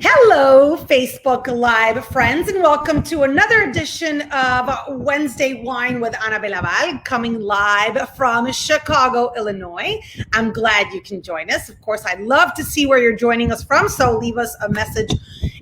Hello, Facebook Live friends, and welcome to another edition of Wednesday Whine with Ana Belaval, coming live from Chicago, Illinois. I'm glad you can join us. Of course, I'd love to see where you're joining us from, so leave us a message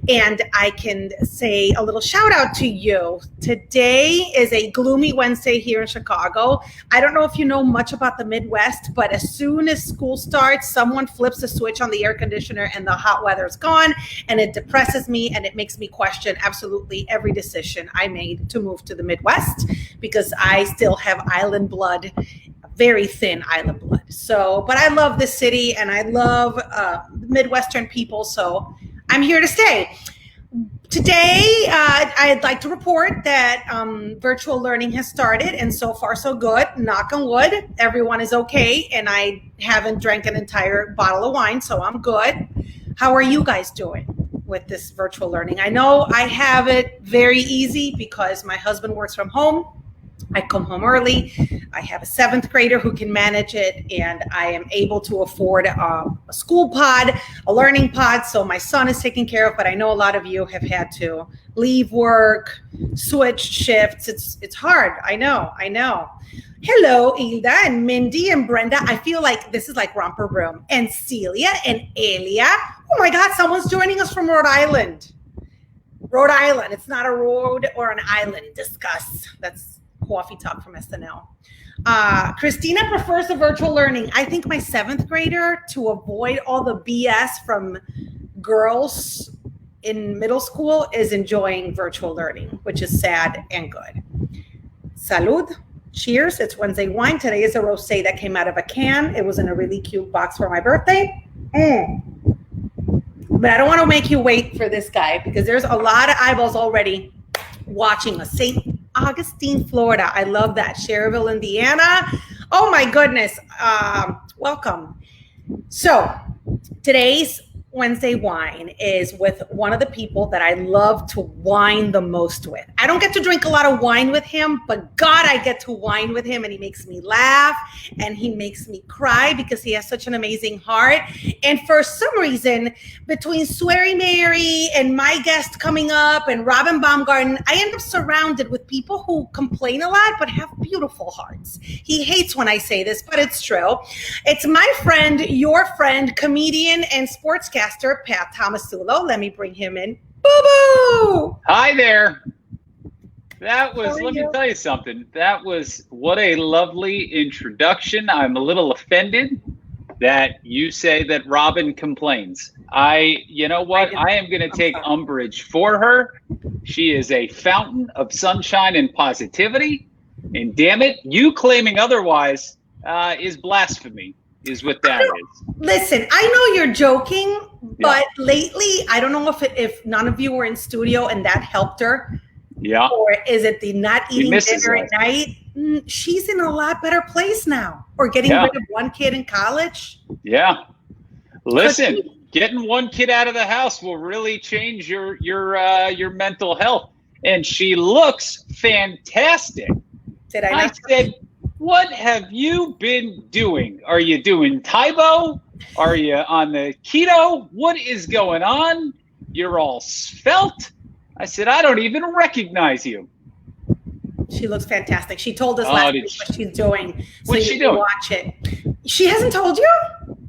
and I can say a little shout out to you. Today is a gloomy Wednesday here in Chicago. I don't know if you know much about the Midwest, but as soon as school starts, someone flips a switch on the air conditioner and the hot weather is gone, and it depresses me and it makes me question absolutely every decision I made to move to the Midwest, because I still have island blood, very thin island blood. So, but I love this city and I love Midwestern people, so I'm here to stay. Today, I'd like to report that virtual learning has started, and so far so good. Knock on wood, everyone is okay, and I haven't drank an entire bottle of wine, so I'm good. How are you guys doing with this virtual learning? I know I have it very easy because my husband works from home. I come home early. I have a 7th grader who can manage it, and I am able to afford a school pod, a learning pod, so my son is taken care of. But I know a lot of you have had to leave work, switch shifts. It's hard. I know. Hello, Hilda and Mindy and Brenda. I feel like this is like Romper Room. And Celia and Elia. Oh my God, someone's joining us from Rhode Island. Rhode Island. It's not a road or an island. Discuss. That's coffee talk from SNL. Christina prefers the virtual learning. I think my 7th grader, to avoid all the BS from girls in middle school, is enjoying virtual learning, which is sad and good. Salud. Cheers. It's Wednesday Wine. Today is a rosé that came out of a can. It was in a really cute box for my birthday. But I don't want to make you wait for this guy, because there's a lot of eyeballs already watching us. St. Augustine, Florida. I love that. Cherryville, Indiana. Oh my goodness. Welcome. So today's Wednesday Wine is with one of the people that I love to wine the most with. I don't get to drink a lot of wine with him, but God, I get to wine with him, and he makes me laugh and he makes me cry because he has such an amazing heart. And for some reason, between Sweary Mary and my guest coming up and Robin Baumgarten, I end up surrounded with people who complain a lot but have beautiful hearts. He hates when I say this, but it's true. It's my friend, your friend, comedian and sportscaster, Pat Tomasulo. Let me bring him in. Boo-boo! Hi there. That was, let me tell you something. That was, what a lovely introduction. I'm a little offended that you say that Robin complains. You know what? I am going to take umbrage for her. She is a fountain of sunshine and positivity. And damn it, you claiming otherwise is blasphemy. Is what that is. Listen, I know you're joking, but lately, I don't know if none of you were in studio and that helped her. Yeah. Or is it the not eating dinner at night? She's in a lot better place now. Or getting rid of one kid in college. Yeah. Listen, getting one kid out of the house will really change your mental health. And she looks fantastic. Did I not? Said, what have you been doing? Are you doing Tybo? Are you on the keto? What is going on? You're all svelte. I said, I don't even recognize you. She looks fantastic. She told us last week what she's doing. What's she doing? Watch it. She hasn't told you?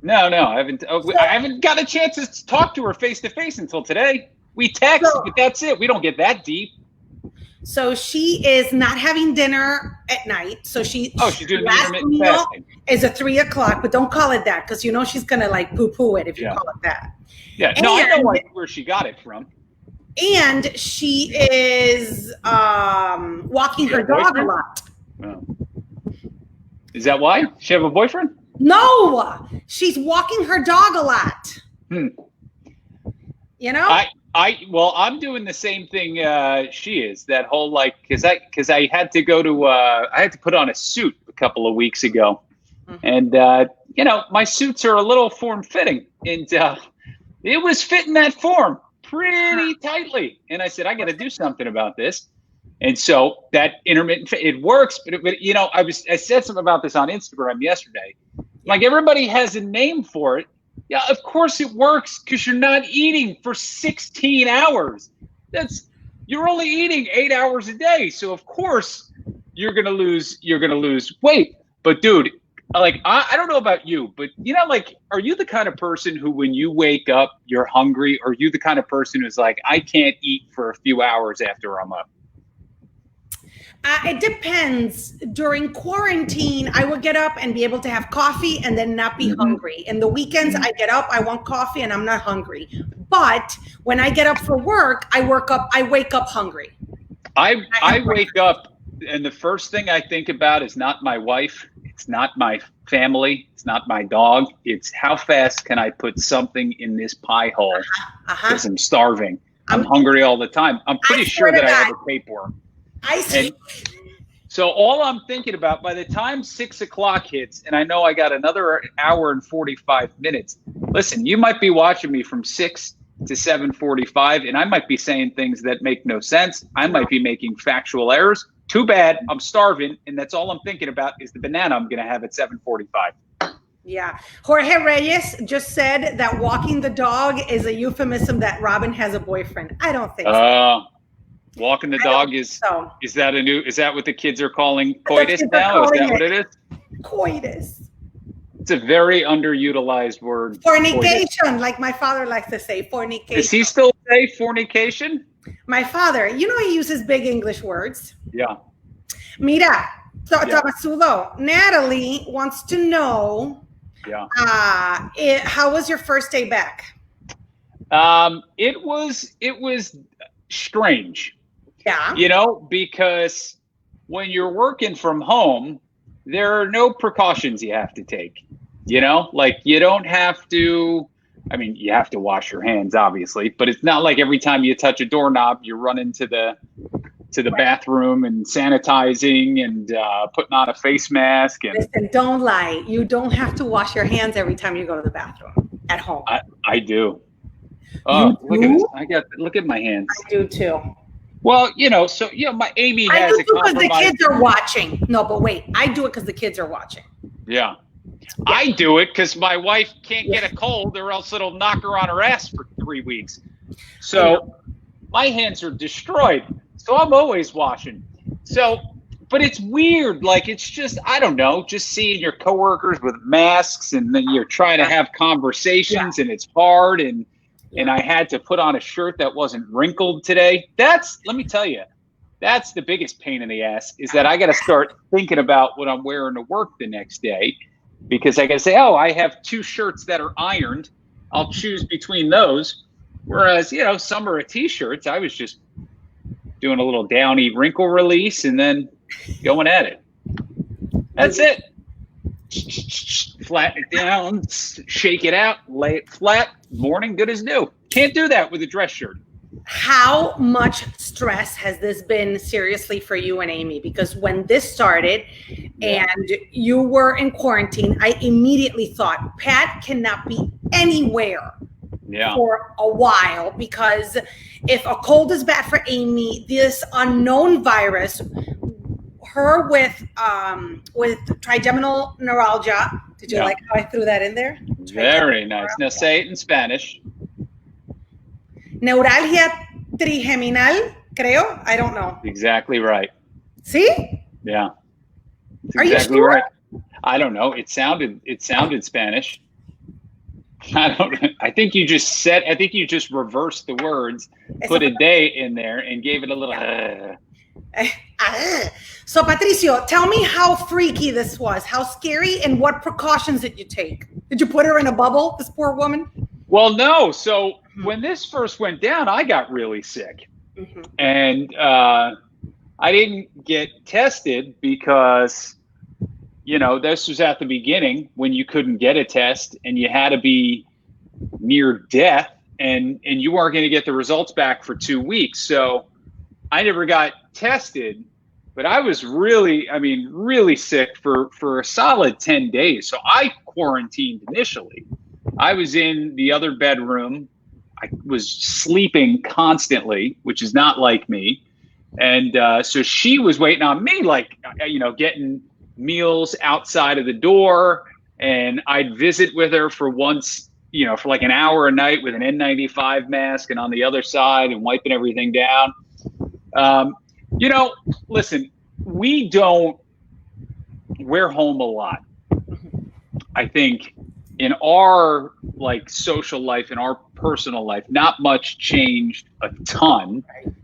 No, I haven't. I haven't got a chance to talk to her face to face until today. We text, but that's it. We don't get that deep. So she is not having dinner at night. So she's doing intermittent fasting. Is at 3 o'clock, but don't call it that, because you know she's gonna like poo-poo it if you call it that. Yeah, no, I know where she got it from. And she is walking her dog a lot. Oh. Is that why? She have a boyfriend? No, she's walking her dog a lot. You know? Well, I'm doing the same thing she is. That whole because I had to go to I had to put on a suit a couple of weeks ago, and my suits are a little form fitting, and it was fitting that form pretty tightly. And I said, I got to do something about this. And so that intermittent, it works, but I said something about this on Instagram yesterday. Like, everybody has a name for it. Yeah, of course it works because you're not eating for 16 hours. You're only eating 8 hours a day. So of course you're gonna lose weight. But dude, like I don't know about you, but like, are you the kind of person who when you wake up you're hungry, or are you the kind of person who's like, I can't eat for a few hours after I'm up? It depends. During quarantine, I would get up and be able to have coffee and then not be hungry. In the weekends, I get up, I want coffee, and I'm not hungry. But when I get up for work, I wake up hungry. I wake up, and the first thing I think about is not my wife, it's not my family, it's not my dog. It's how fast can I put something in this pie hole because I'm starving. I'm hungry all the time. I'm pretty sure that I have a tapeworm. I see. And so all I'm thinking about by the time 6 o'clock hits, and I know I got another hour and 45 minutes. Listen, you might be watching me from 6 to 7:45, and I might be saying things that make no sense. I might be making factual errors. Too bad. I'm starving, and that's all I'm thinking about is the banana I'm going to have at 7:45. Yeah. Jorge Reyes just said that walking the dog is a euphemism that Robin has a boyfriend. I don't think so. Walking the dog is that what the kids are calling coitus now? Is that what it is? Coitus. It's a very underutilized word. Fornication, coitus. Like my father likes to say, fornication. Does he still say fornication? My father, he uses big English words. Yeah. Mira, Tomasulo, Natalie wants to know, how was your first day back? It was strange. Yeah. Because when you're working from home, there are no precautions you have to take. Like you don't have to, you have to wash your hands, obviously, but it's not like every time you touch a doorknob, you're running to the bathroom and sanitizing and putting on a face mask. And listen, don't lie. You don't have to wash your hands every time you go to the bathroom at home. I do. Oh, look at this. Look at my hands. I do too. Well, my Amy has I do a compromise. because the kids are watching. No, but wait, I do it because the kids are watching. Yeah. I do it because my wife can't get a cold, or else it'll knock her on her ass for 3 weeks. So my hands are destroyed. So I'm always washing. So, but it's weird. Like, it's just, I don't know, just seeing your coworkers with masks, and then you're trying to have conversations, and it's hard. And I had to put on a shirt that wasn't wrinkled today. Let me tell you, that's the biggest pain in the ass, is that I got to start thinking about what I'm wearing to work the next day, because I got to say, I have 2 shirts that are ironed. I'll choose between those. Whereas, some are T-shirts. I was just doing a little downy wrinkle release and then going at it. That's it. Flatten it down, shake it out, lay it flat, morning good as new. Can't do that with a dress shirt. How much stress has this been seriously for you and Amy? Because when this started and you were in quarantine, I immediately thought Pat cannot be anywhere for a while, because if a cold is bad for Amy, this unknown virus, her with trigeminal neuralgia. Did you like how I threw that in there? Very nice. Now say it in Spanish. Neuralgia trigeminal, creo. I don't know. Exactly right. See? Yeah. Are you sure? Right. I don't know. It sounded Spanish. I think you just reversed the words, put a day in there, and gave it a little. So, Patricio, tell me how freaky this was. How scary, and what precautions did you take? Did you put her in a bubble, this poor woman? Well, no. So when this first went down, I got really sick. And I didn't get tested because, this was at the beginning when you couldn't get a test and you had to be near death, and you weren't going to get the results back for 2 weeks. So I never got tested, but I was really sick for a solid 10 days. So I quarantined initially. I was in the other bedroom. I was sleeping constantly, which is not like me. And so she was waiting on me, getting meals outside of the door. And I'd visit with her for once for like an hour a night with an N95 mask and on the other side and wiping everything down. Listen, we're home a lot. I think in our like social life, in our personal life, not much changed a ton.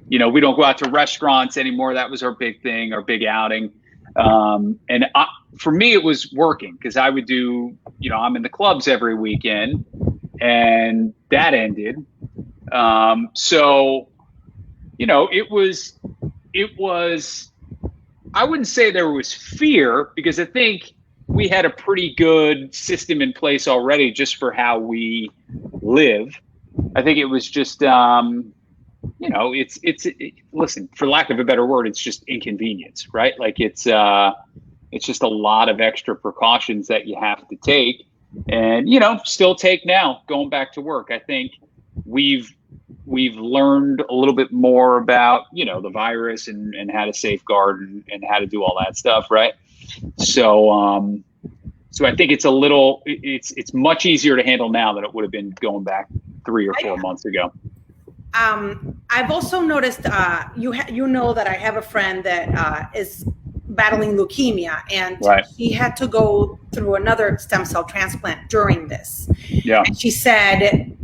We don't go out to restaurants anymore. That was our big thing, our big outing. For me, it was working because I would do, I'm in the clubs every weekend, and that ended. It was, I wouldn't say there was fear, because I think we had a pretty good system in place already just for how we live. I think it was just, listen, for lack of a better word, it's just inconvenience, right? Like it's just a lot of extra precautions that you have to take and, still take now going back to work. I think we've learned a little bit more about, the virus and how to safeguard and how to do all that stuff. Right. So I think it's much easier to handle now than it would have been going back 3 or 4 months ago. I've also noticed, that I have a friend that is battling leukemia, and she had to go through another stem cell transplant during this. Yeah. And she said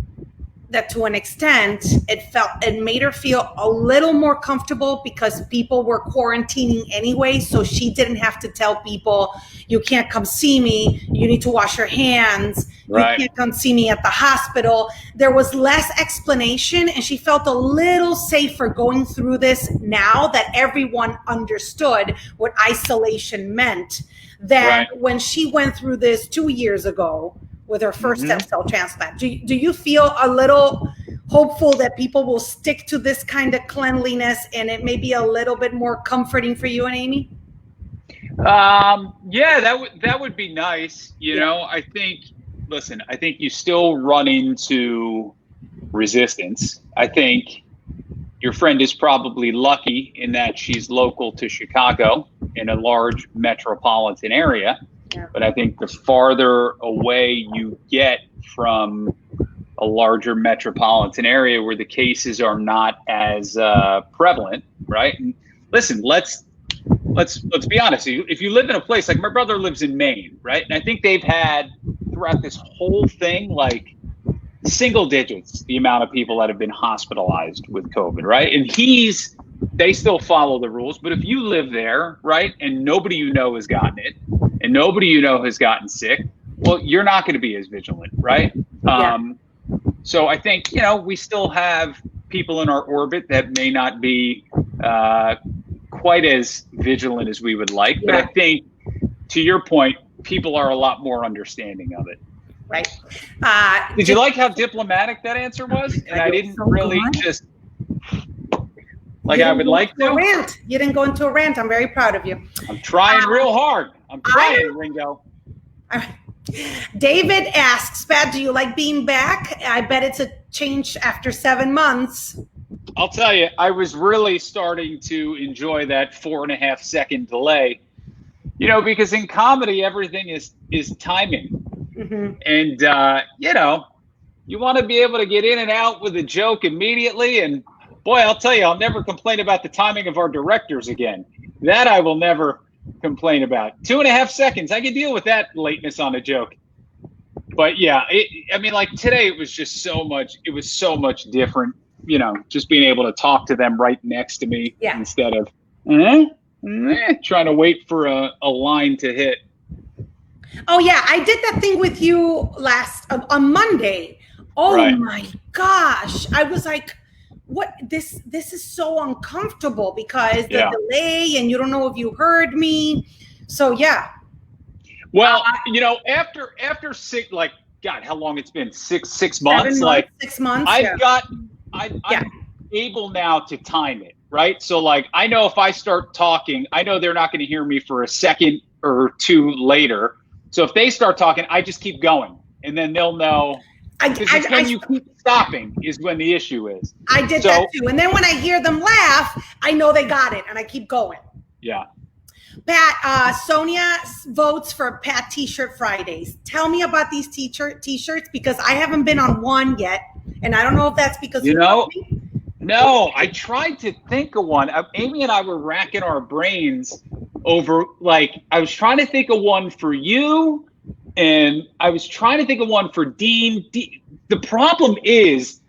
that to an extent, it made her feel a little more comfortable because people were quarantining anyway. So she didn't have to tell people, you can't come see me. You need to wash your hands. Right. You can't come see me at the hospital. There was less explanation, and she felt a little safer going through this now that everyone understood what isolation meant than when she went through this 2 years ago with her first stem cell transplant. Do you feel a little hopeful that people will stick to this kind of cleanliness and it may be a little bit more comforting for you and Amy? Yeah, that would be nice. I think you still run into resistance. I think your friend is probably lucky in that she's local to Chicago in a large metropolitan area. Yeah. But I think the farther away you get from a larger metropolitan area where the cases are not as prevalent, right? And listen, let's be honest. If you live in a place like my brother lives in Maine, right? And I think they've had throughout this whole thing like single digits the amount of people that have been hospitalized with COVID, right? And they still follow the rules. But if you live there, right, and nobody has gotten it, and nobody has gotten sick, well, you're not going to be as vigilant, right? Yeah. So I think, we still have people in our orbit that may not be quite as vigilant as we would like. Yeah. But I think, to your point, people are a lot more understanding of it. Right. Did you like how diplomatic that answer was? And I didn't really just like I would like to. Rant. You didn't go into a rant. I'm very proud of you. I'm trying real hard. I'm trying, Ringo. All right. David asks, Pat, do you like being back? I bet it's a change after 7 months. I'll tell you, I was really starting to enjoy that 4.5 second delay, because in comedy, everything is timing. Mm-hmm. And, you want to be able to get in and out with a joke immediately. And boy, I'll tell you, I'll never complain about the timing of our directors again. That I will never complain about. 2.5 seconds, I can deal with that lateness on a joke. But yeah, like today, it was just so much different, just being able to talk to them right next to me instead of trying to wait for a line to hit. Oh yeah, I did that thing with you on Monday. Oh right. My gosh, I was like, what? This is so uncomfortable because the delay, and you don't know if you heard me. So yeah. Well, after 6, like, God, how long it's been? 6 months. Like 6 months. I'm able now to time it, right? So like, I know if I start talking, I know they're not going to hear me for a second or two later. So if they start talking, I just keep going, and then they'll know. When you keep stopping is when the issue is. I did that too. And then when I hear them laugh, I know they got it, and I keep going. Yeah. Pat, Sonia votes for Pat T-shirt Fridays. Tell me about these t-shirts because I haven't been on one yet, and I don't know if that's because No, I tried to think of one. Amy and I were racking our brains over, like, I was trying to think of one for you, and I was trying to think of one for Dean. The problem is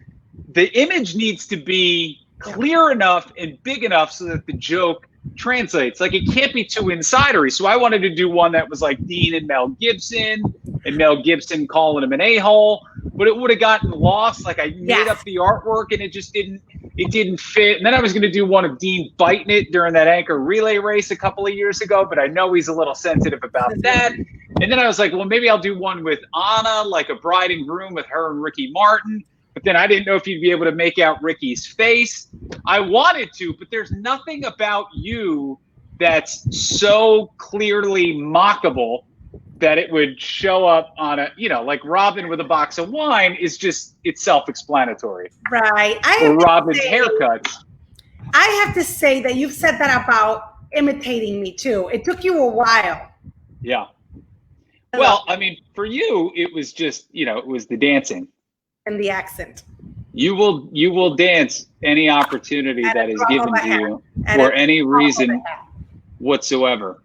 the image needs to be clear enough and big enough so that the joke translates. Like, it can't be too insidery. So I wanted to do one that was like Dean and Mel Gibson calling him an a-hole, but it would have gotten lost. Like, I made up the artwork and it didn't fit. And then I was going to do one of Dean biting it during that anchor relay race a couple of years ago, but I know he's a little sensitive about that. And then I was like, well, maybe I'll do one with Anna, like a bride and groom with her and Ricky Martin. But then I didn't know if you'd be able to make out Ricky's face. I wanted to, but there's nothing about you that's so clearly mockable that it would show up on a, like Robin with a box of wine is just, it's self-explanatory. Right. Or Robin's haircuts. I have to say that you've said that about imitating me too. It took you a while. Yeah. Well, I mean, for you, it was just, it was the dancing. And the accent. You will dance any opportunity that is given to you for any reason whatsoever.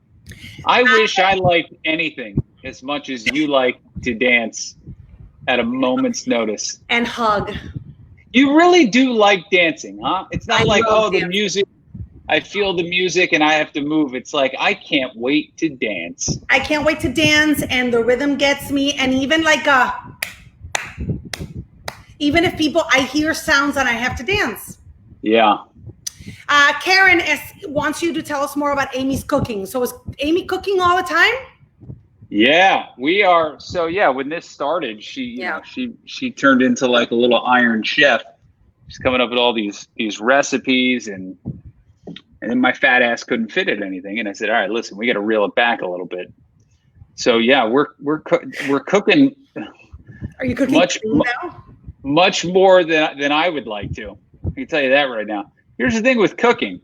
I wish I liked anything as much as you like to dance at a moment's notice. And hug. You really do like dancing, huh? It's not like, the music, I feel the music and I have to move. It's like, I can't wait to dance. I can't wait to dance, and the rhythm gets me. And even like even if I hear sounds and I have to dance. Yeah. Karen wants you to tell us more about Amy's cooking. So is Amy cooking all the time? Yeah, we are. So when this started, she turned into like a little Iron Chef. She's coming up with all these recipes, and then my fat ass couldn't fit at anything. And I said, all right, listen, we got to reel it back a little bit. So we're cooking. Are you cooking now? Much more than I would like to. I can tell you that right now. Here's the thing with cooking.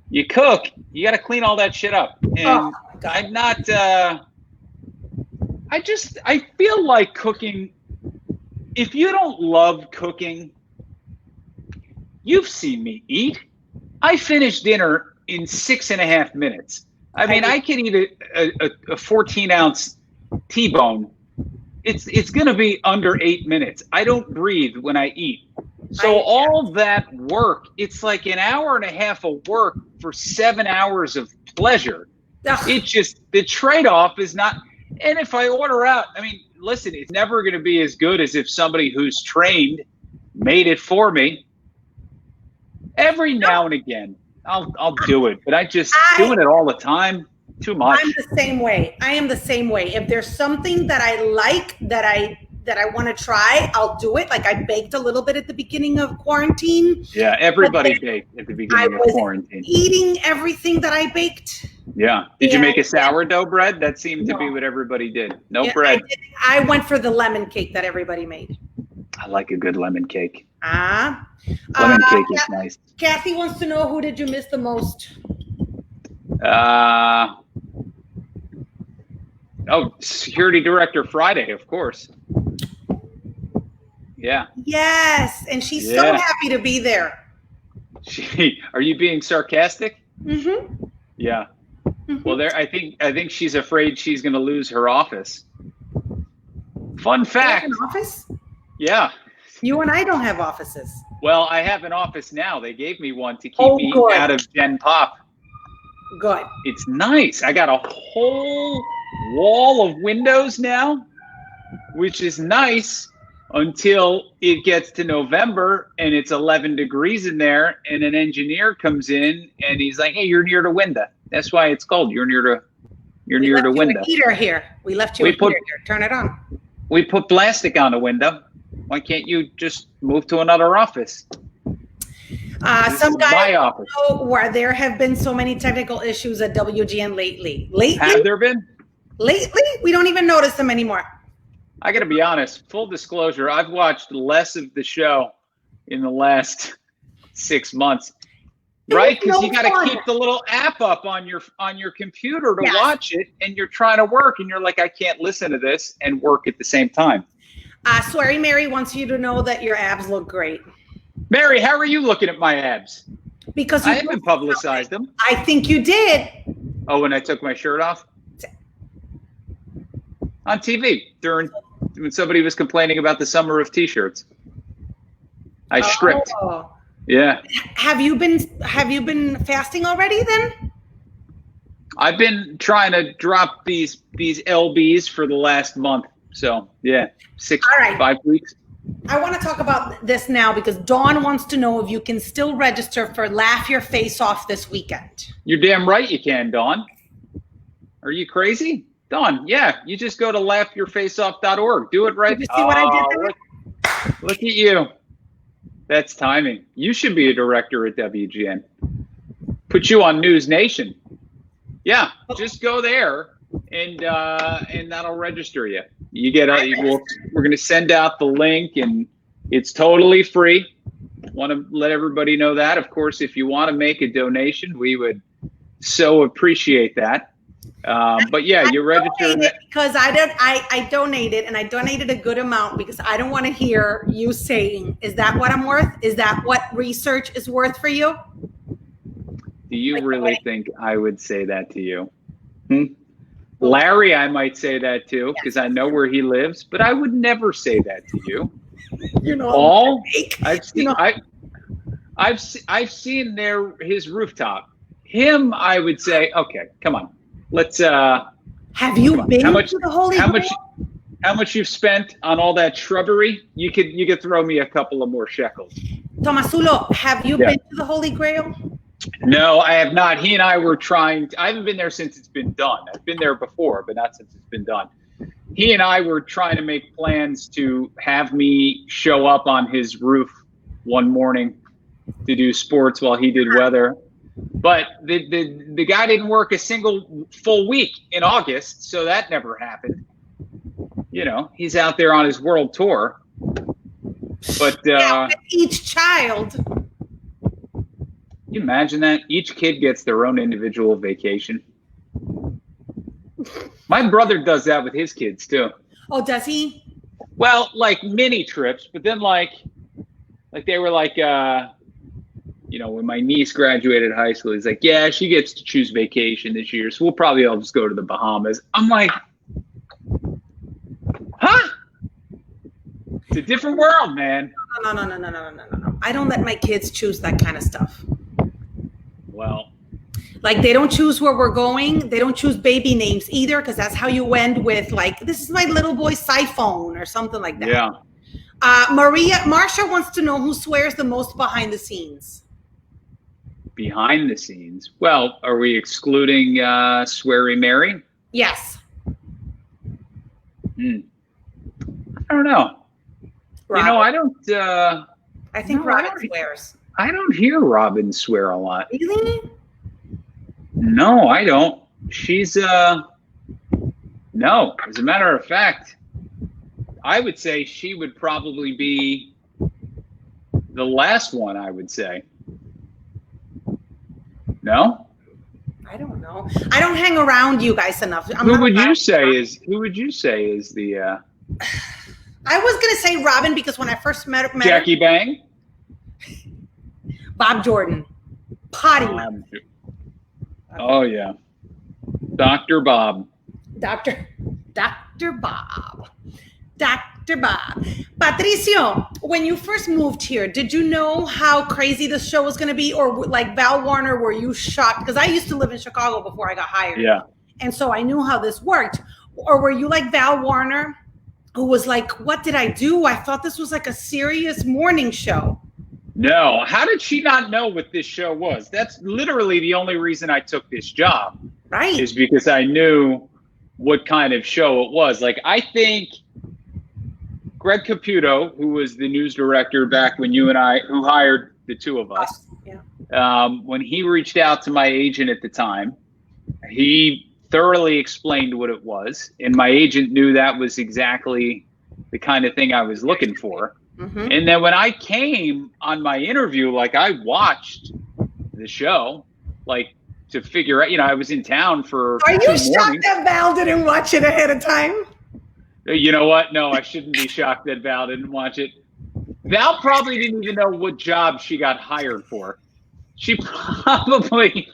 You cook, you got to clean all that shit up. And I'm not, I feel like cooking, if you don't love cooking, you've seen me eat. I finish dinner in 6.5 minutes. I mean, I can eat a 14-ounce T-bone. It's going to be under 8 minutes. I don't breathe when I eat. So all that work, it's like an hour and a half of work for 7 hours of pleasure. It just, the trade-off is not, and if I order out, I mean, listen, it's never going to be as good as if somebody who's trained made it for me. Every now and again, I'll do it, but doing it all the time, too much. I'm the same way. I am the same way. If there's something that I like, that I want to try, I'll do it. Like I baked a little bit at the beginning of quarantine. Yeah, everybody baked at the beginning of quarantine. Eating everything that I baked. Yeah. Did you make a sourdough bread? That seemed to be what everybody did. No bread. I went for the lemon cake that everybody made. I like a good lemon cake. Lemon cake is nice. Kathy wants to know, who did you miss the most? Security Director Friday, of course. Yeah. Yes, and she's so happy to be there. Are you being sarcastic? Mm-hmm. Yeah. Mm-hmm. Well, I think she's afraid she's going to lose her office. Fun fact. You have an office? Yeah. You and I don't have offices. Well, I have an office now. They gave me one to keep me out of Gen Pop. Good. It's nice. I got a whole wall of windows now, which is nice until it gets to November and it's 11 degrees in there, and an engineer comes in and he's like, "Hey, you're near the window. That's why it's cold. You're near the window." Heater here. We left you a heater here. Turn it on. We put plastic on the window. Why can't you just move to another office? Some guys know where there have been so many technical issues at WGN lately. Have there been? Lately? We don't even notice them anymore. I got to be honest, full disclosure, I've watched less of the show in the last 6 months. right? Because you got to keep the little app up on your computer to watch it, and you're trying to work, and you're like, I can't listen to this and work at the same time. Sweary Mary wants you to know that your abs look great. Mary, how are you looking at my abs? Because I haven't publicized them. I think you did. Oh, when I took my shirt off? On TV when somebody was complaining about the summer of t-shirts. I stripped. Yeah. Have you been fasting already then? I've been trying to drop these lbs for the last month. So yeah, 5 weeks. I want to talk about this now because Dawn wants to know if you can still register for Laugh Your Face Off this weekend. You're damn right you can, Dawn. Are you crazy? Dawn, yeah, you just go to laughyourfaceoff.org. Do it right. Did you see what I did there? Look at you. That's timing. You should be a director at WGN. Put you on News Nation. Yeah, just go there and that'll register you. You get we're going to send out the link, and it's totally free. Want to let everybody know that. Of course, if you want to make a donation, we would so appreciate that. But yeah, you register because I donated, and I donated a good amount because I don't want to hear you saying, is that what I'm worth? Is that what research is worth for you? Do you really think I would say that to you? Larry, I might say that too, because I know where he lives, but I would never say that to you. You know, I've seen his rooftop. Him, I would say, okay, come on. Let's have you been to the Holy Grail? How much you've spent on all that shrubbery? You could throw me a couple of more shekels. Tomasulo, have you been to the Holy Grail? No, I have not. He and I were trying. I haven't been there since it's been done. I've been there before, but not since it's been done. He and I were trying to make plans to have me show up on his roof one morning to do sports while he did weather. But the guy didn't work a single full week in August, so that never happened. You know, he's out there on his world tour. But with each child. Can you imagine that? Each kid gets their own individual vacation. My brother does that with his kids too. Oh, does he? Well, like mini trips, but then like they were like, you know, when my niece graduated high school, he's like, yeah, she gets to choose vacation this year, so we'll probably all just go to the Bahamas. I'm like, huh? It's a different world, man. No. I don't let my kids choose that kind of stuff. Well, like they don't choose where we're going. They don't choose baby names either, because that's how you end with like, this is my little boy's iPhone or something like that. Yeah. Marsha wants to know who swears the most behind the scenes. Behind the scenes? Well, are we excluding Sweary Mary? Yes. I don't know. Robin. You know, I don't. I think Robin swears. I don't hear Robin swear a lot. Really? No, I don't. She's no. As a matter of fact, I would say she would probably be the last one, I would say. No? I don't know. I don't hang around you guys enough. Who would you say is the I was gonna say Robin because when I first met Jackie Bang? Bob Jordan. Potty mouth. Oh yeah. Dr. Bob. Dr. Bob. Dr. Bob. Patricio, when you first moved here, did you know how crazy this show was going to be? Or like Val Warner, were you shocked? Because I used to live in Chicago before I got hired. Yeah. And so I knew how this worked. Or were you like Val Warner, who was like, what did I do? I thought this was like a serious morning show. No. How did she not know what this show was? That's literally the only reason I took this job. Right. Is because I knew what kind of show it was. Like, I think Greg Caputo, who was the news director back when who hired the two of us, when he reached out to my agent at the time, he thoroughly explained what it was. And my agent knew that was exactly the kind of thing I was looking for. Mm-hmm. And then when I came on my interview, like I watched the show, like to figure out. I was in town for. Are you shocked that Val didn't watch it ahead of time? You know what? No, I shouldn't be shocked that Val didn't watch it. Val probably didn't even know what job she got hired for. She probably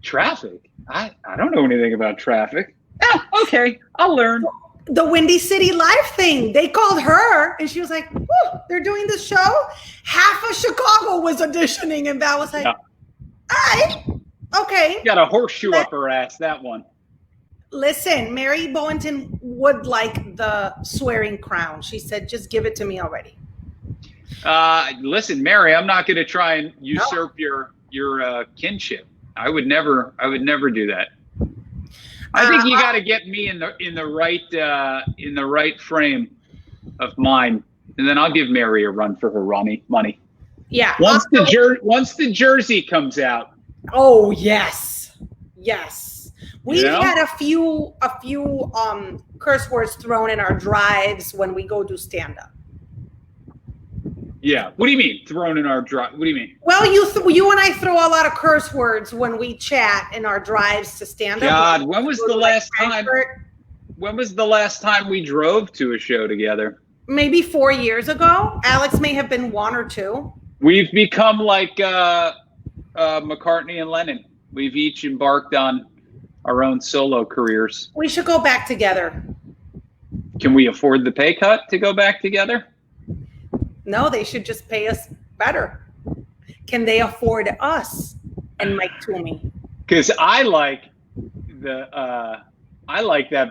traffic. I don't know anything about traffic. Okay, I'll learn. The Windy City Live thing. They called her, and she was like, they're doing this show? Half of Chicago was auditioning, and Val was like, all right, okay. Got a horseshoe up her ass, that one. Listen, Mary Bowenton would like the swearing crown. She said, just give it to me already. Listen, Mary, I'm not going to try and usurp your kinship. I would never do that. I think you got to get me in the right frame of mind, and then I'll give Mary a run for her money. Yeah. Once the jersey comes out. Oh yes. We've had a few curse words thrown in our drives when we go do stand up. Yeah. What do you mean thrown in our drive? What do you mean? Well, you and I throw a lot of curse words when we chat in our drives to stand up. God, when was the last time? When was the last time we drove to a show together? Maybe 4 years ago. Alex may have been 1 or 2. We've become like McCartney and Lennon. We've each embarked on our own solo careers. We should go back together. Can we afford the pay cut to go back together? No, they should just pay us better. Can they afford us and Mike Toomey? Because I like that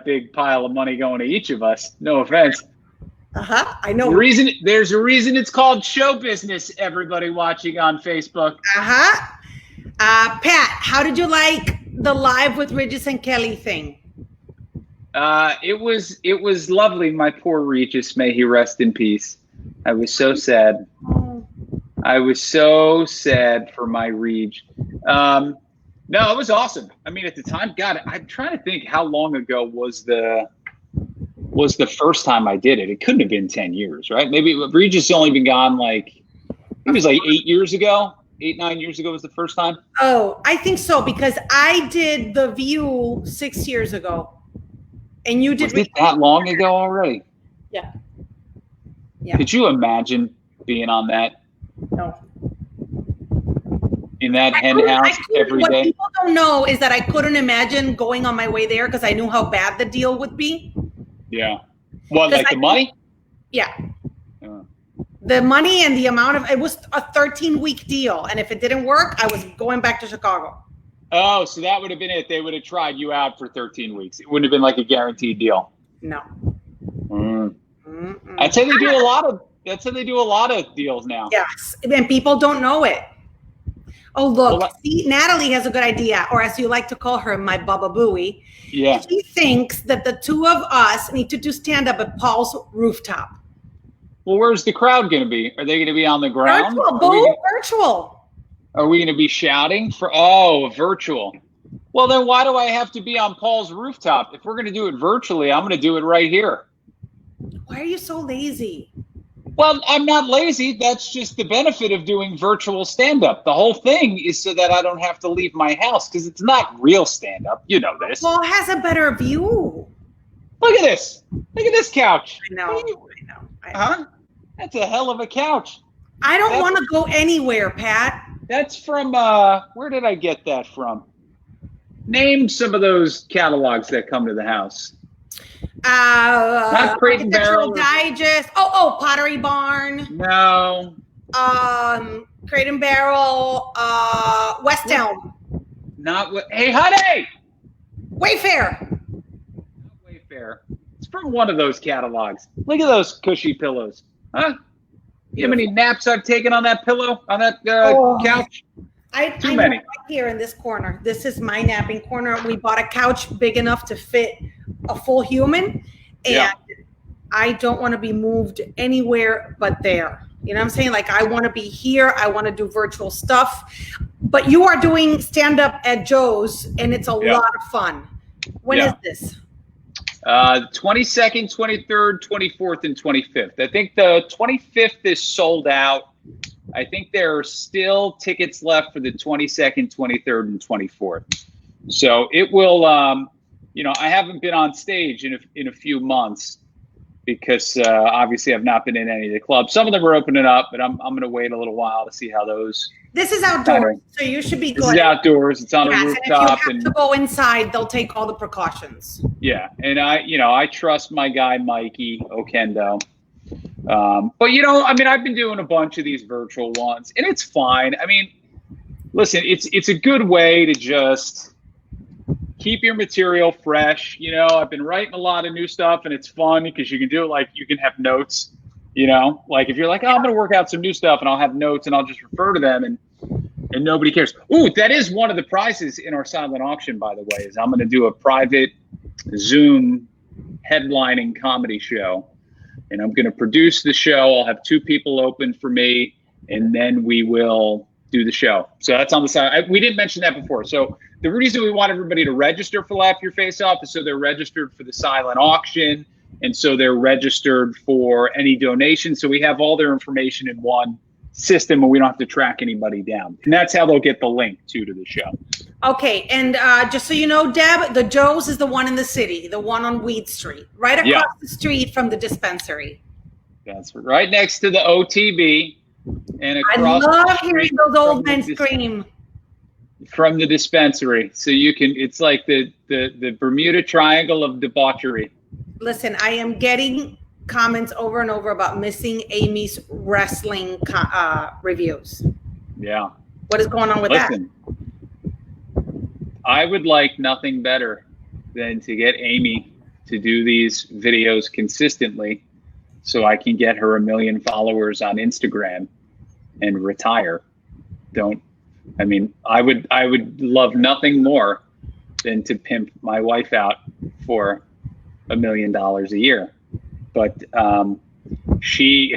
big pile of money going to each of us. No offense. I know. There's a reason it's called show business. Everybody watching on Facebook. Pat, how did you like the Live with Regis and Kelly thing? It was lovely. My poor Regis, may he rest in peace. I was so sad. I was so sad for my Reg. No, it was awesome. I mean, at the time, God, I'm trying to think how long ago was the first time I did it. It couldn't have been 10 years, right? Maybe Regis only been gone it was 8 years ago. 8-9 years ago was the first time. Oh, I think so, because I did The View 6 years ago, and you did. Was it that long ago already? Yeah. Could you imagine being on that? No. In that hen house every day? What people don't know is that I couldn't imagine going on my way there because I knew how bad the deal would be. Yeah. What, like the money? Yeah. The money and the amount of, it was a 13-week deal. And if it didn't work, I was going back to Chicago. Oh, so that would have been it. They would have tried you out for 13 weeks. It wouldn't have been like a guaranteed deal. No. That's how they do a lot of deals now. Yes. And people don't know it. Oh, look, see, Natalie has a good idea, or as you like to call her, my Baba Booey. Yeah. She thinks that the two of us need to do stand-up at Paul's rooftop. Well, where's the crowd going to be? Are they going to be on the ground? Virtual. Are we going to be shouting for, virtual? Well, then why do I have to be on Paul's rooftop? If we're going to do it virtually, I'm going to do it right here. Why are you so lazy? Well, I'm not lazy. That's just the benefit of doing virtual stand-up. The whole thing is so that I don't have to leave my house, because it's not real stand-up. You know this. Paul has a better view. Look at this. Look at this couch. I know. Huh? That's a hell of a couch. I don't want to go anywhere, Pat. That's from, where did I get that from? Name some of those catalogs that come to the house. Not Crate and Barrel. Digest. Oh, Pottery Barn. No. Crate and Barrel. West Elm. Not what? Hey, honey. Wayfair. Not Wayfair. It's from one of those catalogs. Look at those cushy pillows. Huh? You know how many naps I've taken on that pillow, on that couch? Too many. Right here in this corner. This is my napping corner. We bought a couch big enough to fit a full human, and I don't want to be moved anywhere but there. You know what I'm saying? Like, I want to be here. I want to do virtual stuff. But you are doing stand-up at Joe's, and it's a lot of fun. When is this? 22nd, 23rd, 24th, and 25th. I think the 25th is sold out. I think there are still tickets left for the 22nd, 23rd, and 24th. So it will, I haven't been on stage in a few months because obviously I've not been in any of the clubs. Some of them are opening up, but I'm going to wait a little while to see how those. This is outdoors, so you should be good. This is outdoors. It's on a rooftop. And if you have to go inside, they'll take all the precautions. Yeah, and I trust my guy Mikey Okendo. But I've been doing a bunch of these virtual ones, and it's fine. I mean, listen, it's a good way to just keep your material fresh. I've been writing a lot of new stuff, and it's fun because you can do it like you can have notes. Like if you're like, I'm going to work out some new stuff, and I'll have notes, and I'll just refer to them, and nobody cares. Ooh, that is one of the prizes in our silent auction, by the way, is I'm going to do a private Zoom headlining comedy show. And I'm going to produce the show. I'll have 2 people open for me, and then we will do the show. So that's on the side. We didn't mention that before. So the reason we want everybody to register for Laugh Your Face Off is so they're registered for the silent auction, and so they're registered for any donation. So we have all their information in one system, and we don't have to track anybody down. And that's how they'll get the link to the show. Okay, and just so you know, Deb, the Joe's is the one in the city, the one on Weed Street, right across the street from the dispensary. That's right next to the OTB, and across. I love hearing those old men scream. From the dispensary, so you can. It's like the Bermuda Triangle of debauchery. Listen, I am getting comments over and over about missing Amy's wrestling reviews. Yeah. What is going on with that? I would like nothing better than to get Amy to do these videos consistently so I can get her 1 million followers on Instagram and retire. I would love nothing more than to pimp my wife out for $1 million a year. But she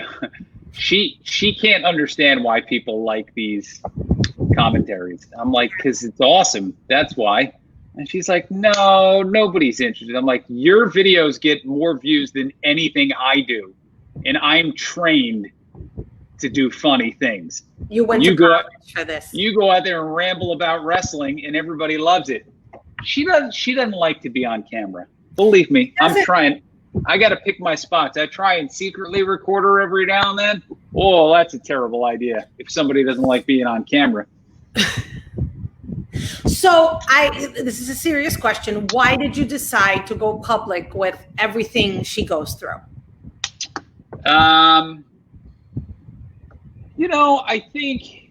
can't understand why people like these commentaries. I'm like, because it's awesome. That's why. And she's like, no, nobody's interested. I'm like, your videos get more views than anything I do, and I'm trained to do funny things. You go for this. You go out there and ramble about wrestling, and everybody loves it. She doesn't like to be on camera. Believe me, I'm trying. I got to pick my spots. I try and secretly record her every now and then. Oh, that's a terrible idea if somebody doesn't like being on camera. So this is a serious question. Why did you decide to go public with everything she goes through? I think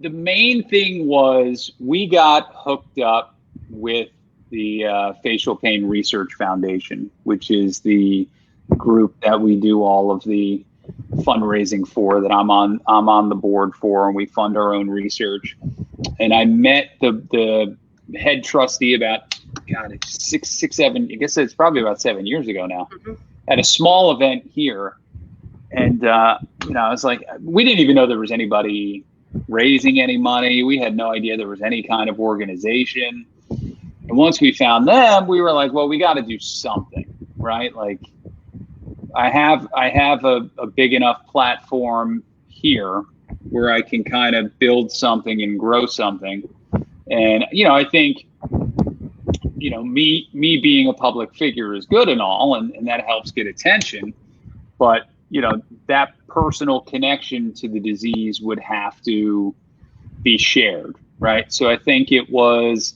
the main thing was we got hooked up with the Facial Pain Research Foundation, which is the group that we do all of the fundraising for, that I'm on the board for, and we fund our own research. And I met the head trustee about seven, I guess it's probably about 7 years ago now, at a small event here. And I was like, we didn't even know there was anybody raising any money. We had no idea there was any kind of organization. And once we found them, we were like, well, we got to do something, right? Like, I have a big enough platform here where I can kind of build something and grow something. And, I think, me being a public figure is good and all, and that helps get attention. But, that personal connection to the disease would have to be shared, right? So I think it was,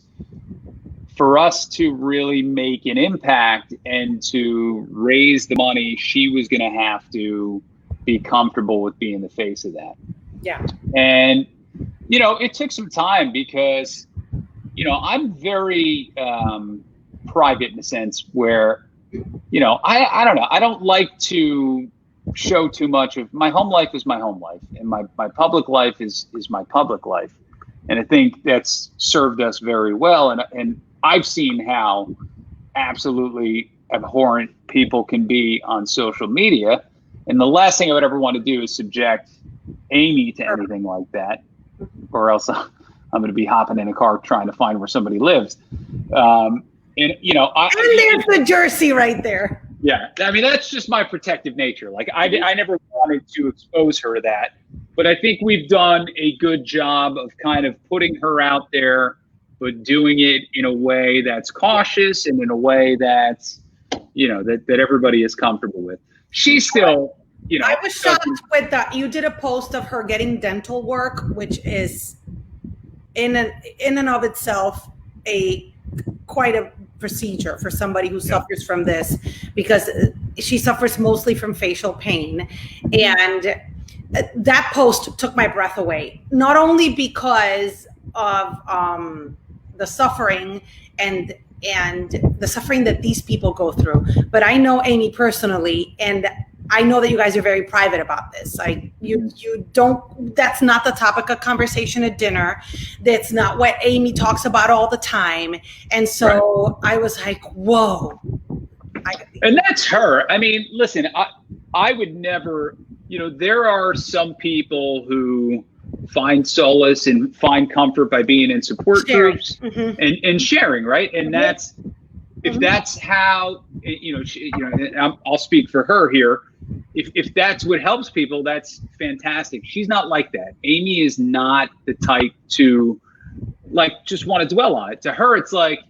for us to really make an impact and to raise the money, she was going to have to be comfortable with being the face of that. Yeah. And, it took some time because, I'm very private in a sense where, I don't know. I don't like to show too much of my home life is my home life, and my public life is my public life. And I think that's served us very well. And I've seen how absolutely abhorrent people can be on social media. And the last thing I would ever want to do is subject Amy to anything like that, or else I'm going to be hopping in a car trying to find where somebody lives. And there's the Jersey right there. Yeah. I mean, that's just my protective nature. Like I never want wanted to expose her to that. But I think we've done a good job of kind of putting her out there, but doing it in a way that's cautious and in a way that's, that everybody is comfortable with. She's still, I was shocked with that. You did a post of her getting dental work, which is in and of itself quite a procedure for somebody who suffers from this, because she suffers mostly from facial pain. And that post took my breath away, not only because of the suffering and the suffering that these people go through, but I know Amy personally, and I know that you guys are very private about this. You don't, that's not the topic of conversation at dinner. That's not what Amy talks about all the time. And so I was like, whoa. And that's her. I mean, listen, I would never, there are some people who find solace and find comfort by being in support groups and sharing, right? And that's, if that's how, I'll speak for her here. If that's what helps people, that's fantastic. She's not like that. Amy is not the type to just want to dwell on it. To her, it's like,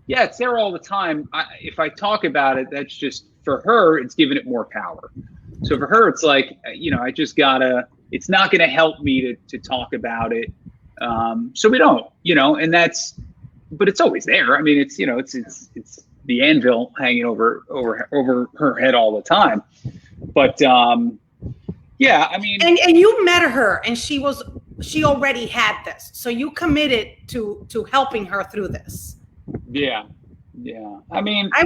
yeah, it's there all the time. If I talk about it, that's just, for her, it's giving it more power. So for her, it's like, I just gotta, it's not going to help me to talk about it. So we don't, and that's, but it's always there. I mean, it's, it's the anvil hanging over her head all the time. But yeah, I mean, and you met her, and she already had this, so you committed to helping her through this. Yeah. I mean, I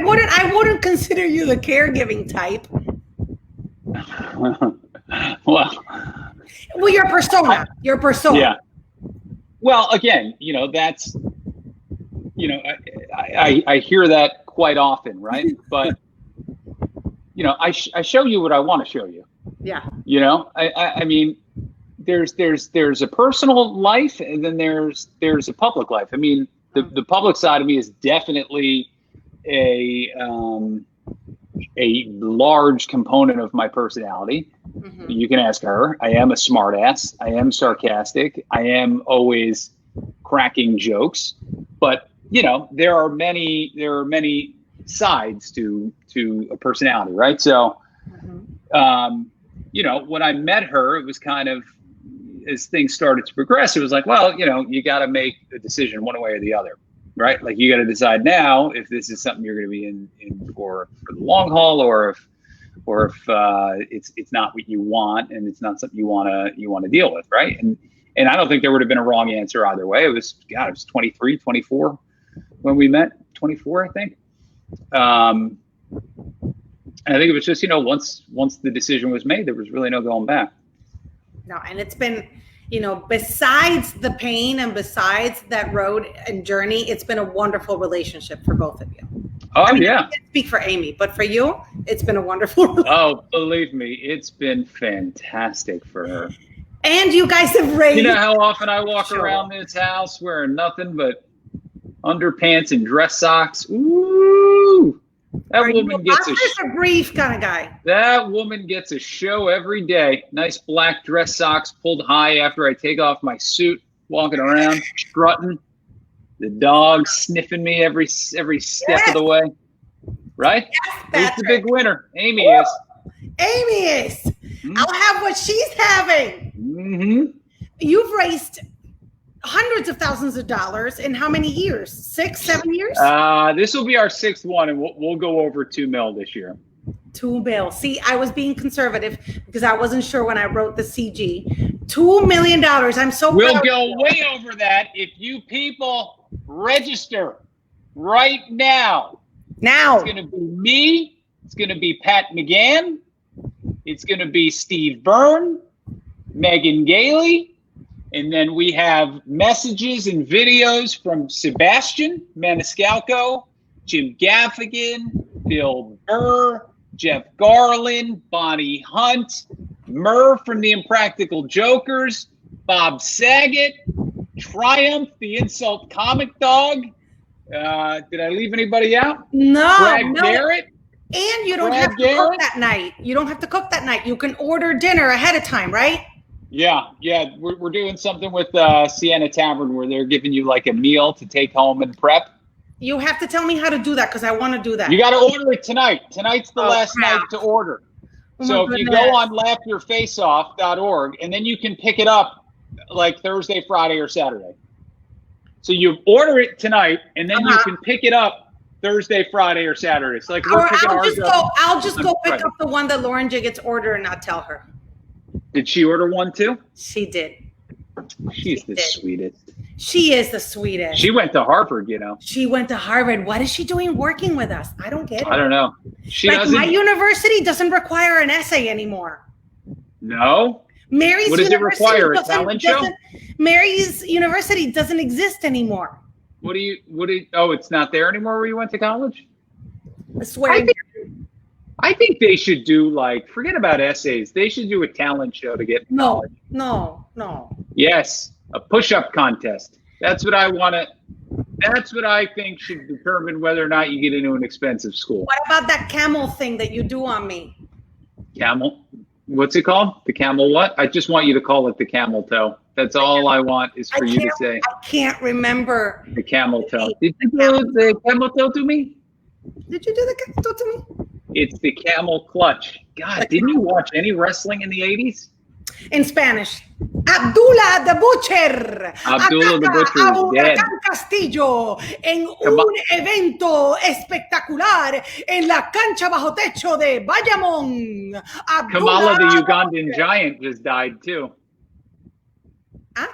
wouldn't consider you the caregiving type. Well, your persona. Yeah. Well, again, that's, I hear that quite often, right? But I show you what I want to show you. Yeah. I mean, there's a personal life, and then there's a public life. I mean, the public side of me is definitely a large component of my personality. You can ask her. I am a smartass. I am sarcastic. I am always cracking jokes. But there are many sides to a personality, right? So, when I met her, it was kind of, as things started to progress, it was like, well, you got to make a decision one way or the other, right? Like, you got to decide now if this is something you're going to be in for the long haul, or if it's not what you want, and it's not something you want to deal with, right? And I don't think there would have been a wrong answer either way. It was 23, 24 when we met, 24, I think. And I think it was just, once the decision was made, there was really no going back. No, and it's been, besides the pain and besides that road and journey, it's been a wonderful relationship for both of you. Oh, yeah. I can't speak for Amy, but for you, it's been a wonderful relationship. Oh, believe me, it's been fantastic for her. And you guys have raised. You know how often I walk around this house wearing nothing but underpants and dress socks? Ooh. That woman gets a brief kind of guy. That woman gets a show every day. Nice black dress socks pulled high after I take off my suit, walking around, strutting. The dog sniffing me every step of the way. Right? Yes, who's the big winner? Amy is. Amy is. Mm-hmm. I'll have what she's having. Mm-hmm. You've raised hundreds of thousands of dollars in how many years? 6, 7 years? This will be our 6th one, and we'll go over $2 million this year. $2 million. See, I was being conservative because I wasn't sure when I wrote the CG. $2 million. I'm so We'll proud. Go way over that if you people register right now. Now. It's going to be me. It's going to be Pat McGann. It's going to be Steve Byrne, Megan Gailey. And then we have messages and videos from Sebastian Maniscalco, Jim Gaffigan, Bill Burr, Jeff Garland, Bonnie Hunt, Murr from the Impractical Jokers, Bob Saget, Triumph, the Insult Comic Dog. Did I leave anybody out? No. Brad Garrett. And you don't have to cook that night. You don't have to cook that night. You can order dinner ahead of time, right? Yeah. We're doing something with Sienna Tavern where they're giving you like a meal to take home and prep. You have to tell me how to do that because I want to do that. You got to order it tonight. Tonight's the last night to order. So if you go on laughyourfaceoff.org, and then you can pick it up like Thursday, Friday, or Saturday. So you order it tonight, and then you can pick it up Thursday, Friday, or Saturday. It's like I'll just go pick up the one that Lauren Jiggett's ordered and not tell her. Did she order one too? She did. She's the sweetest. She is the sweetest. She went to Harvard, you know. She went to Harvard. What is she doing working with us? I don't get it. I don't know. My university doesn't require an essay anymore. No? Mary's what does it require? A talent show? Mary's university doesn't exist anymore. It's not there anymore where you went to college? I swear. I think they should do forget about essays. They should do a talent show to get college. No. Yes, a push-up contest. That's what I want to. That's what I think should determine whether or not you get into an expensive school. What about that camel thing that you do on me? Camel? What's it called? The camel what? I just want you to call it the camel toe. That's all I want is for you to say. I can't remember. The camel toe. Did you do the camel toe to me? Did you do the camel toe to me? It's the camel clutch. God, didn't you watch any wrestling in the 80s? In Spanish, Abdullah the Butcher. Abdullah the Butcher is dead. Castillo en un evento espectacular en la cancha bajo techo de Bayamón. Kamala the Ugandan giant just died too. Huh?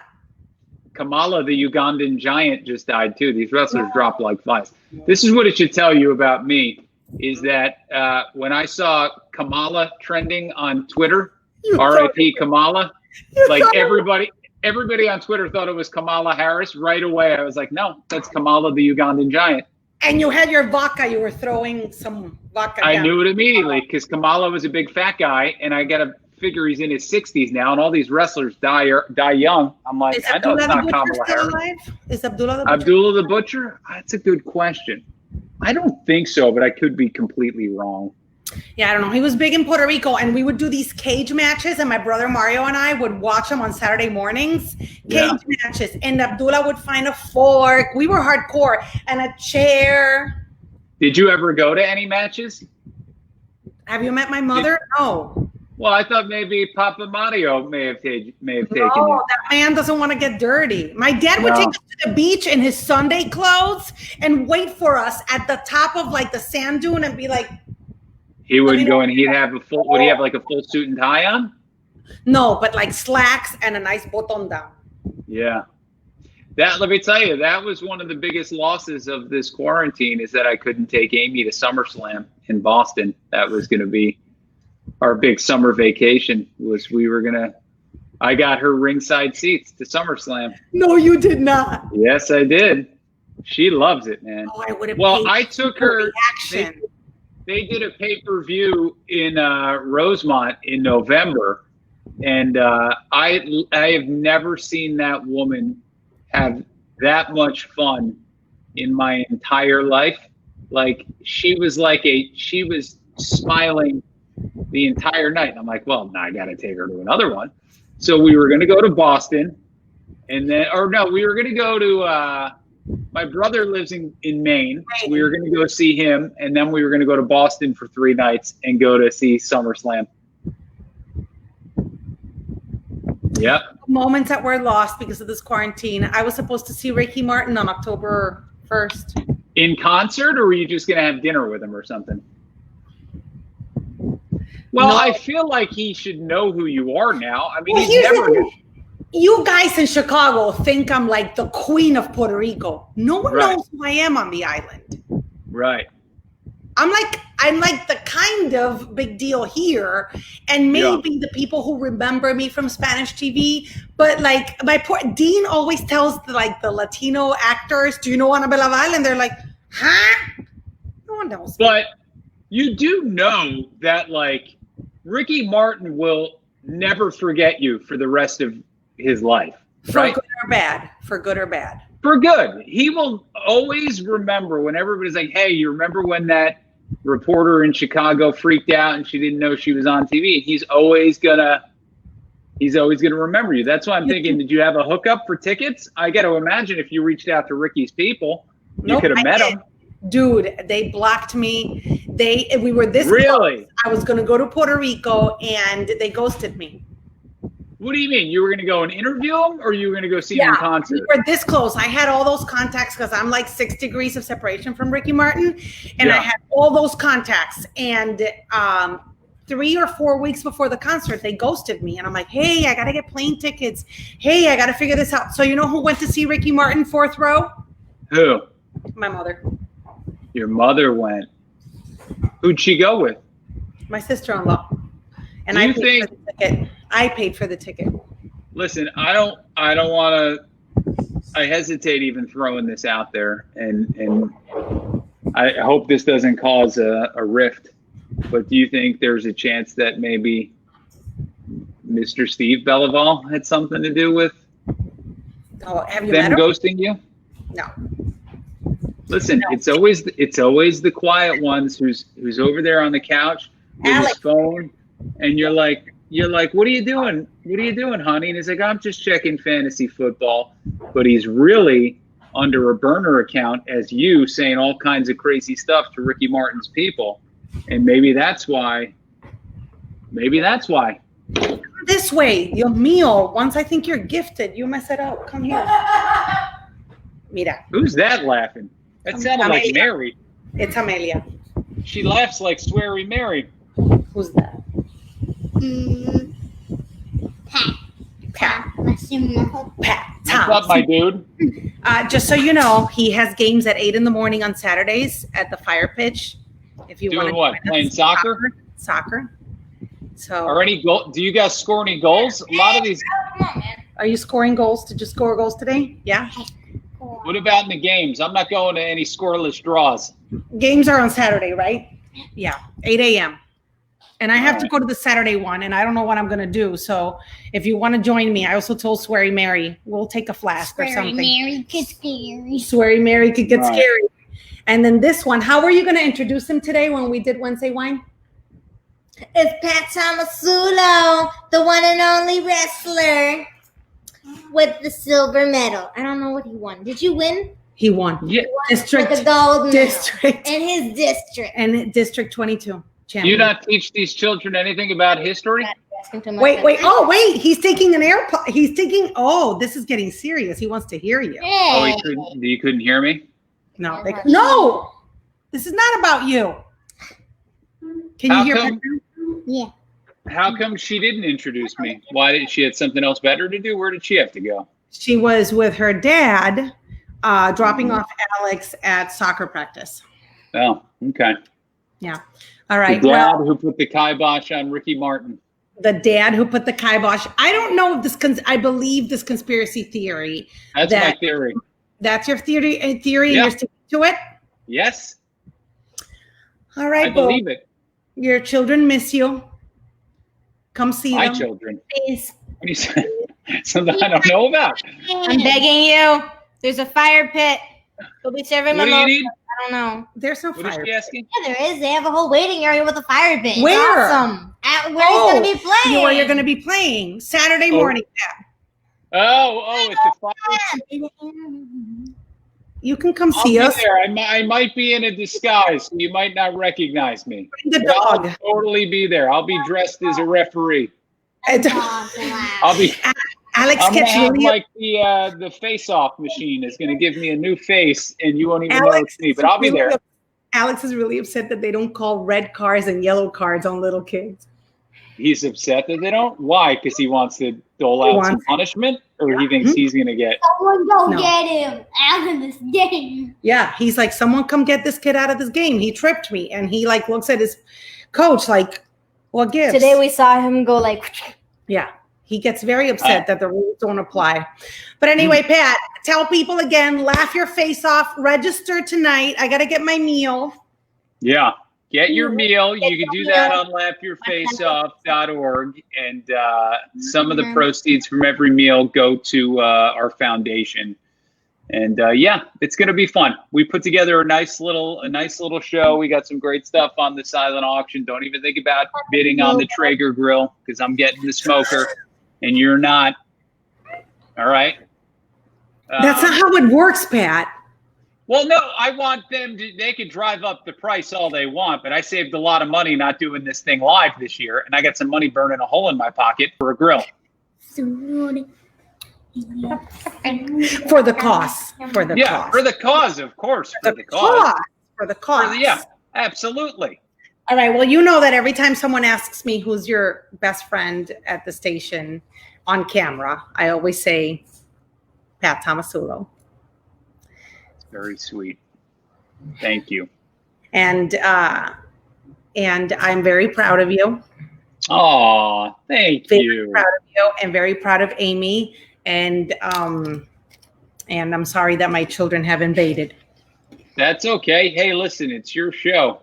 Kamala the Ugandan giant just died too. These wrestlers dropped like flies. This is what it should tell you about me. Is that when I saw Kamala trending on Twitter, R.I.P. Kamala, everybody on Twitter thought it was Kamala Harris. Right away, I was like, no, that's Kamala the Ugandan giant. And you had your vodka. You were throwing some vodka. I knew it immediately because Kamala was a big fat guy, and I got to figure he's in his 60s now, and all these wrestlers die young. I'm like, I know it's not Kamala Harris. Is Abdullah the Butcher? Abdullah the Butcher? That's a good question. I don't think so, but I could be completely wrong. Yeah, I don't know. He was big in Puerto Rico, and we would do these cage matches, and my brother Mario and I would watch them on Saturday mornings. Cage matches, and Abdullah would find a fork. We were hardcore, and a chair. Did you ever go to any matches? Have you met my mother? No. Well, I thought maybe Papa Mario may have taken you. No, that man doesn't want to get dirty. My dad would take us to the beach in his Sunday clothes and wait for us at the top of the sand dune and be like. He would go and he'd have would he have a full suit and tie on? No, but slacks and a nice button down. Yeah. Let me tell you, that was one of the biggest losses of this quarantine is that I couldn't take Amy to SummerSlam in Boston. That was going to be our big summer vacation I got her ringside seats to SummerSlam. No, you did not. Yes, I did. She loves it, man. Oh, I would have. Well, I took her. They did a pay-per-view in Rosemont in November, and I have never seen that woman have that much fun in my entire life. She was smiling the entire night. And I'm like, well, now I got to take her to another one. So we were going to go to Boston, we were going to go to. My brother lives in Maine. So we were going to go see him, and then we were going to go to Boston for 3 nights and go to see SummerSlam. Yep. Moments that were lost because of this quarantine. I was supposed to see Ricky Martin on October 1st. In concert, or were you just going to have dinner with him or something? Well, no. I feel like he should know who you are now. I mean, he's never... You guys in Chicago think I'm the queen of Puerto Rico. No one knows who I am on the island. Right. I'm the kind of big deal here, and maybe the people who remember me from Spanish TV. But Dean always tells the Latino actors, "Do you know Ana Belaval?" And they're like, "Huh?" No one knows. But you do know that Ricky Martin will never forget you for the rest of his life, right? For good or bad. For good or bad. For good. He will always remember when everybody's like, hey, you remember when that reporter in Chicago freaked out and she didn't know she was on TV. He's always gonna remember you. That's why I'm thinking, did you have a hookup for tickets? I got to imagine if you reached out to Ricky's people, you could have met him. Dude, they blocked me. We were this really close. I was going to go to Puerto Rico and they ghosted me. What do you mean? You were going to go and interview him, or you were going to go see him in concert? We were this close. I had all those contacts because I'm like 6 degrees of separation from Ricky Martin, and I had all those contacts. And 3 or 4 weeks before the concert, they ghosted me, and I'm like, "Hey, I got to get plane tickets. Hey, I got to figure this out." So you know who went to see Ricky Martin 4th row? Who? My mother. Your mother went. Who'd she go with? My sister-in-law. And I paid for the ticket. I paid for the ticket. Listen, I don't want to. I hesitate even throwing this out there, and I hope this doesn't cause a rift. But do you think there's a chance that maybe Mr. Steve Belaval had something to do with them ghosting you? No. Listen, it's always the quiet ones who's over there on the couch with his phone, and you're like, what are you doing? What are you doing, honey? And he's like, I'm just checking fantasy football. But he's really under a burner account as you, saying all kinds of crazy stuff to Ricky Martin's people. And maybe that's why. This way, your meal. Once I think you're gifted, you mess it up. Come here. Mira. Who's that laughing? That sounded like Mary. It's Amelia. She laughs like Sweary Mary. Who's that? Pat. What's up, my dude? Just so you know, he has games at 8 a.m. on Saturdays at the fire pitch. If you want to what? Playing soccer? Soccer. So. Do you guys score any goals? A lot of these. Are you scoring goals? Did you score goals today? Yeah. What about in the games? I'm not going to any scoreless draws. Games are on Saturday, right? Yeah, 8 a.m. And I have to go to the Saturday one, and I don't know what I'm going to do. So if you want to join me, I also told Sweary Mary, we'll take a flask or something. Sweary Mary gets scary. Sweary Mary could get scary. And then this one, how were you going to introduce him today when we did Wednesday Wine? It's Pat Tomasulo, the one and only wrestler with the silver medal. I don't know what he won. Did you win? He won. Yeah. District. With the gold district. medal. In his district. And District 22. Champion. Do you not teach these children anything about history? Wait. Oh, wait. He's taking an AirPod. This is getting serious. He wants to hear you. Oh, you couldn't hear me? No. No. This is not about you. Can you hear me? Yeah. How come she didn't introduce me? Why did she have something else better to do? Where did she have to go? She was with her dad, dropping off Alex at soccer practice. Oh, okay. Yeah. All right. The dad who put the kibosh on Ricky Martin. The dad who put the kibosh. I don't know if this. I believe this conspiracy theory. That's my theory. That's your theory. Yeah. And you're sticking to it. Yes. All right. I believe it. Your children miss you. Come see them. My children. Please. What do you say? Something I don't know about. I'm begging you. There's a fire pit. They'll be serving What do you need? I don't know. There's no What fire. is she asking? Yeah, there is. They have a whole waiting area with a fire pit. Where? It's awesome. At where he's going to be playing. Where you're going to be playing Saturday morning. Oh, it's a fire. You can come I'll see be us. there. I might be in a disguise, so you might not recognize me. The But dog. I'll totally be there. I'll be dressed as a referee. I'll be. Alex I'm gonna gets have really like the face-off machine is gonna give me a new face, and you won't even know it's me. But I'll be there. Alex is really upset that they don't call red cards and yellow cards on little kids. He's upset that they don't. Why? Because he wants to dole out some punishment, or he thinks he's gonna get. Someone go get him out of this game. Yeah, he's like, someone come get this kid out of this game. He tripped me, and he like looks at his coach like, "What gives?" Today we saw him go like. Yeah. He gets very upset that the rules don't apply. But anyway, Pat, tell people again, laugh your face off, register tonight. I got to get my meal. Yeah. Get your meal. You can do that on laughyourfaceoff.org. And some of the proceeds from every meal go to our foundation. And yeah, it's going to be fun. We put together a nice little show. We got some great stuff on the silent auction. Don't even think about bidding on the Traeger grill because I'm getting the smoker and you're not. All right. That's not how it works, Pat. Well, no, I want them to, they can drive up the price all they want, but I saved a lot of money not doing this thing live this year. And I got some money burning a hole in my pocket for a grill. For the cost. For the cost. For the cause, of course. For the cause. For the cost. Yeah, absolutely. All right. Well, you know that every time someone asks me who's your best friend at the station on camera, I always say Pat Tomasulo. Very sweet. Thank you. And I'm very proud of you. Oh, thank you. Very proud of you and very proud of Amy. And I'm sorry that my children have invaded. That's okay. Hey, listen, it's your show.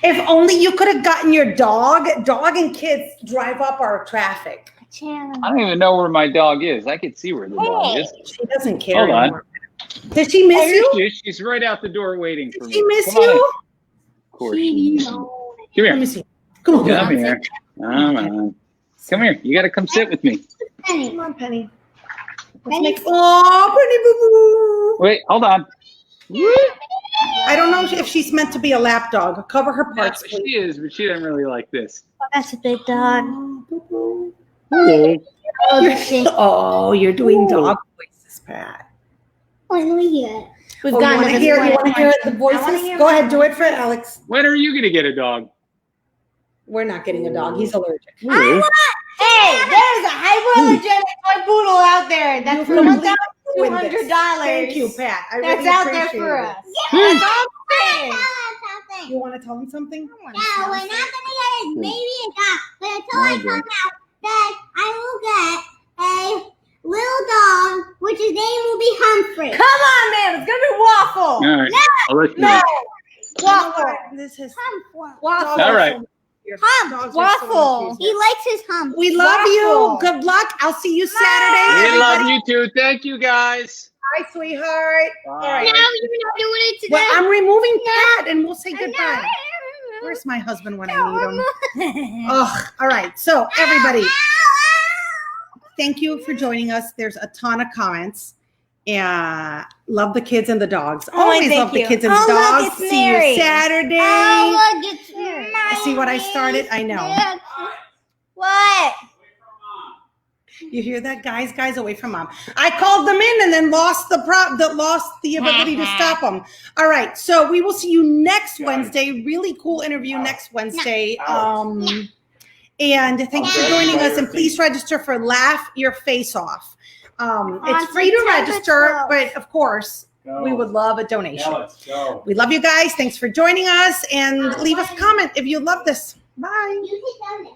If only you could have gotten your dog. Dog and kids drive up our traffic. I don't even know where my dog is. I can see where the dog is. She doesn't care Hold on. anymore. Did she miss you? She's right out the door waiting for me. Did she miss Come on in. you? Of course. Come here. Let me see. Come on. Come here. Come on. Come here. You got to come sit with me. Come on, Penny. Oh, Penny boo boo. Wait, hold on. I don't know if she's meant to be a lap dog. Cover her parts. Yeah, she is, but she doesn't really like this. Oh, that's a big dog. Hello. Oh, you're doing dog voices, Pat. We've you want to hear the voices? Go ahead, do it for Alex. When are you going to get a dog? We're not getting a dog. He's allergic. Hey, there's a hypoallergenic toy poodle out there. That's for $1,200. Thank you, Pat. That's out there for us. That's all I'm saying. You want to tell him something? No, we're not going to get his baby a dog. But until I come out, that I will get a little dog, which his name will be Humphrey. Come on, man. It's going to be Waffle. All right. I'll let you No. know. Waffle. This is Waffle. All right. Waffle. He likes his hump. We love you. Good luck. I'll see you Saturday. We love you too. Thank you, guys. Bye, sweetheart. Bye. All right. No, you're not doing it today. Well, I'm removing Pat and we'll say goodbye. Where's my husband when I need him? Oh, all right. So everybody, thank you for joining us. There's a ton of comments. Yeah, love the kids and the dogs. Always love the kids and the dogs. Look, See you Saturday. Oh, look, it's Mary. See what I started? I know. What? You hear that, guys? Guys, away from mom. I called them in and then lost the ability to stop them. All right, so we will see you next Wednesday. Really cool interview next Wednesday. And thanks for joining us. And please register for Laugh Your Face Off. It's free to register, but of course, we would love a donation. We love you guys. Thanks for joining us, and leave us a comment if you love this. Bye. You sit down there.